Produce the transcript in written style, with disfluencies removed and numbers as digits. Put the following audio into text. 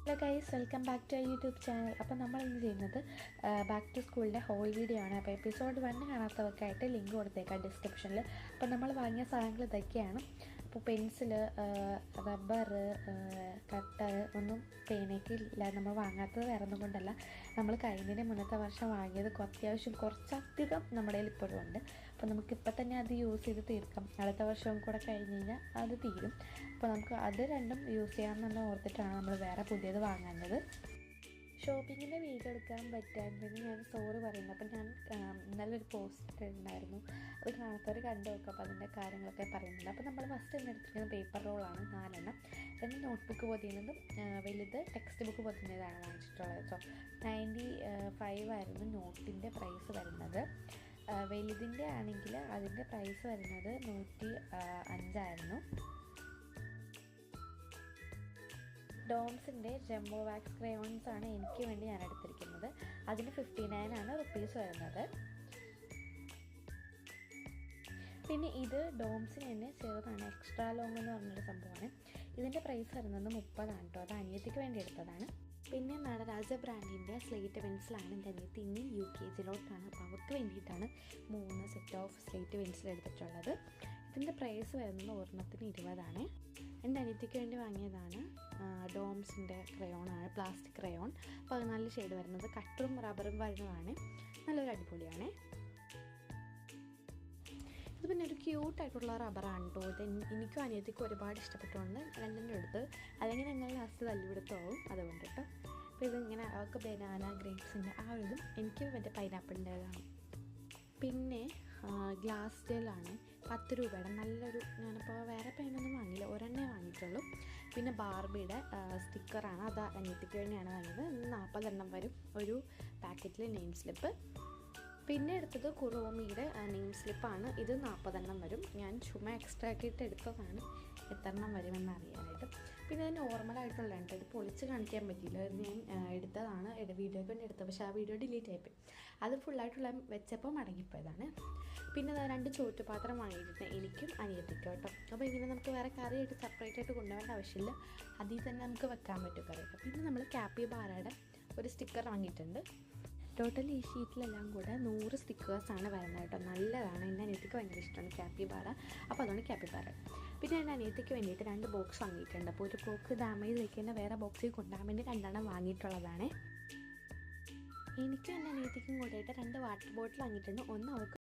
Hello guys, welcome back to YouTube channel. അപ്പോൾ നമ്മൾ ഇന്ന് ചെയ്യുന്നത് ബാക്ക് ടു സ്കൂളിൻ്റെ ഹോൾ വീഡിയോ ആണ്. അപ്പോൾ എപ്പിസോഡ് 1 കാണാത്തവർക്കായിട്ട് ലിങ്ക് കൊടുത്തേക്കാം ഡിസ്ക്രിപ്ഷനിൽ. അപ്പോൾ നമ്മൾ വാങ്ങിയ സാധനങ്ങൾ ഇതൊക്കെയാണ്. അപ്പോൾ പെൻസില്, റബ്ബർ, കട്ടർ ഒന്നും പേനയ്ക്ക് ഇല്ല. നമ്മൾ വാങ്ങാത്തത് വേറെ ഒന്നും കൊണ്ടല്ല, നമ്മൾ കഴിഞ്ഞതിന് മുന്നത്തെ വർഷം വാങ്ങിയത് അത്യാവശ്യം കുറച്ചധികം നമ്മുടെ കയ്യിൽ ഇപ്പോഴും ഉണ്ട്. അപ്പോൾ നമുക്കിപ്പോൾ തന്നെ അത് യൂസ് ചെയ്ത് തീർക്കാം. അടുത്ത വർഷവും കൂടെ കഴിഞ്ഞ് കഴിഞ്ഞാൽ അത് തീരും. അപ്പോൾ നമുക്ക് അത് രണ്ടും യൂസ് ചെയ്യാമെന്നുള്ള ഓർത്തിട്ടാണ് നമ്മൾ വേറെ പുതിയത് വാങ്ങുന്നത്. ഷോപ്പിങ്ങിൻ്റെ വീഡിയോ എടുക്കാൻ പറ്റാത്തതിന് ഞാൻ സോറി പറയുന്നത്. അപ്പം ഞാൻ നല്ലൊരു പോസ്റ്റ് ഉണ്ടായിരുന്നു, അത് കാണാത്തവർ കണ്ടു നോക്കുക. അപ്പോൾ അതിൻ്റെ കാര്യങ്ങളൊക്കെ പറയുന്നുണ്ട്. അപ്പോൾ നമ്മൾ ഫസ്റ്റ് തന്നെ എടുത്തിരിക്കുന്നത് പേപ്പർ റോളാണ് 4 എണ്ണം. 2 നോട്ട്ബുക്ക് പൊതിയുന്നതും വലുത് ടെക്സ്റ്റ് ബുക്ക് പൊതിഞ്ഞതാണ് വാങ്ങിച്ചിട്ടുള്ളത്. സോ 95 ആയിരുന്നു നോട്ടിൻ്റെ പ്രൈസ് വരുന്നത്. വലുതിൻ്റെ ആണെങ്കിൽ അതിൻ്റെ പ്രൈസ് വരുന്നത് 105 ആയിരുന്നു. ഡോംസിൻ്റെ ജംബോ വാക്സ് ക്രയോൺസ് ആണ് എനിക്ക് വേണ്ടി ഞാൻ എടുത്തിരിക്കുന്നത്. അതിന് 59 ആണ് റുപ്പീസ് വരുന്നത്. പിന്നെ ഇത് ഡോംസിന് തന്നെ ചെറുതാണ്, എക്സ്ട്രാ ലോങ് എന്ന് പറഞ്ഞൊരു സംഭവമാണ്. ഇതിൻ്റെ പ്രൈസ് വരുന്നത് 30 ആണ് കേട്ടോ. അത് അനിയത്തിക്ക് വേണ്ടി എടുത്തതാണ്. പിന്നെ നടരാജ ബ്രാൻഡിൻ്റെ സ്ലേറ്റ് പെൻസിലാണ് എൻ്റെ അനിയത്തി ഇനി UKG-ലോട്ടാണ്. അപ്പോൾ അവർക്ക് വേണ്ടിയിട്ടാണ് 3 സെറ്റ് ഓഫ് സ്ലേറ്റ് പെൻസിൽ എടുത്തിട്ടുള്ളത്. ഇതിൻ്റെ പ്രൈസ് വരുന്നത് ഒരെണ്ണത്തിന് 20 ആണ്. എൻ്റെ അനിയത്തിക്ക് വേണ്ടി വാങ്ങിയതാണ് ഡോംസിൻ്റെ ക്രയോണാണ്, പ്ലാസ്റ്റിക് ക്രയോൺ. 14 ഷെയ്ഡ് വരുന്നത്. കട്ടറും റബ്ബറും വരുന്നതാണ്. നല്ലൊരു അടിപൊളിയാണ്. ഇത് പിന്നെ ഒരു ക്യൂട്ടായിട്ടുള്ള റബ്ബറാണ് കേട്ടോ. ഇത് എനിക്കും അനിയത്തിക്കും ഒരുപാട് ഇഷ്ടപ്പെട്ടുകൊണ്ട് 2 എടുത്ത്, അല്ലെങ്കിൽ ഞങ്ങൾ ലാസ്റ്റ് തല്ലുപിടുത്തമാവും അതുകൊണ്ട് കേട്ടോ. അപ്പോൾ ഇതിങ്ങനെ അവർക്ക് ബനാന ഗ്രേപ്സിൻ്റെ ആ ഒരു ഇതും എനിക്ക് മറ്റേ പൈനാപ്പിളിൻ്റെതാണ്. പിന്നെ ഗ്ലാസ് ജെല്ലാണ് 10 രൂപയുടെ നല്ലൊരു. ഞാനിപ്പോൾ വേറെ പെയിനൊന്നും വാങ്ങിയില്ല, ഒരെണ്ണേ വാങ്ങിയിട്ടുള്ളൂ. പിന്നെ ബാർബിയുടെ സ്റ്റിക്കറാണ്, അത് അനിയത്തിക്ക് വേണ്ടിയാണ് വാങ്ങിയത്. 40 എണ്ണം വരും ഒരു പാക്കറ്റിൽ നെയിം സ്ലിപ്പ്. പിന്നെ എടുത്തത് കുറോമിയുടെ നെയിം സ്ലിപ്പാണ്. ഇത് 40 എണ്ണം വരും. ഞാൻ ചുമ്മാ എക്സ്ട്രാ ആക്കിയിട്ട് എടുത്തതാണ്, എത്ര എണ്ണം വരുമെന്ന് അറിയാനായിട്ട്. പിന്നെ അത് നോർമലായിട്ടുള്ളതാണ്. ഇത് പൊളിച്ച് കാണിക്കാൻ പറ്റിയില്ല. അത് ഞാൻ എടുത്തതാണ്, വീഡിയോയ്ക്ക് വേണ്ടി എടുത്തത്. പക്ഷേ ആ വീഡിയോ ഡിലീറ്റ് ആയിപ്പോയി. അത് ഫുള്ളായിട്ടുള്ള വെച്ചപ്പോൾ മടങ്ങിപ്പോയതാണ്. പിന്നെ 2 ചോറ്റുപാത്രം വാങ്ങിയിട്ടുണ്ട് എനിക്കും അനിയത്തിക്കും കേട്ടോ. അപ്പോൾ ഇങ്ങനെ നമുക്ക് വേറെ കറിയായിട്ട് സെപ്പറേറ്റ് ആയിട്ട് കൊണ്ടുപോകേണ്ട ആവശ്യമില്ല, അതിൽ തന്നെ നമുക്ക് വെക്കാൻ പറ്റും കറിയൊക്കെ. പിന്നെ നമ്മൾ കാപ്പിബാറയുടെ ഒരു സ്റ്റിക്കർ വാങ്ങിയിട്ടുണ്ട്. ടോട്ടലി ഈ ഷീറ്റിലെല്ലാം കൂടെ 100 സ്റ്റിക്കേഴ്സാണ് വരുന്നത് കേട്ടോ. നല്ലതാണ്. എൻ്റെ അനിയത്തിക്ക് ഭയങ്കര ഇഷ്ടമാണ് കാപ്പിബാറ. അപ്പോൾ അതുകൊണ്ട് കാപ്പിബാറ. പിന്നെ എൻ്റെ അനിയത്തിക്ക് വേണ്ടിയിട്ട് 2 ബോക്സ് വാങ്ങിയിട്ടുണ്ട്. അപ്പോൾ ഒരു ബോക്സ് ഡാമേജ് വയ്ക്കേണ്ട വേറെ ബോക്സിൽ കൊണ്ടുപോകാൻ വേണ്ടി 2 എണ്ണം വാങ്ങിയിട്ടുള്ളതാണ്. എനിക്കും എൻ്റെ അനിയത്തിക്കും കൂടിയിട്ട് 2 വാട്ടർ ബോട്ടിൽ വാങ്ങിയിട്ടുണ്ട്. ഒന്ന് അവർക്ക്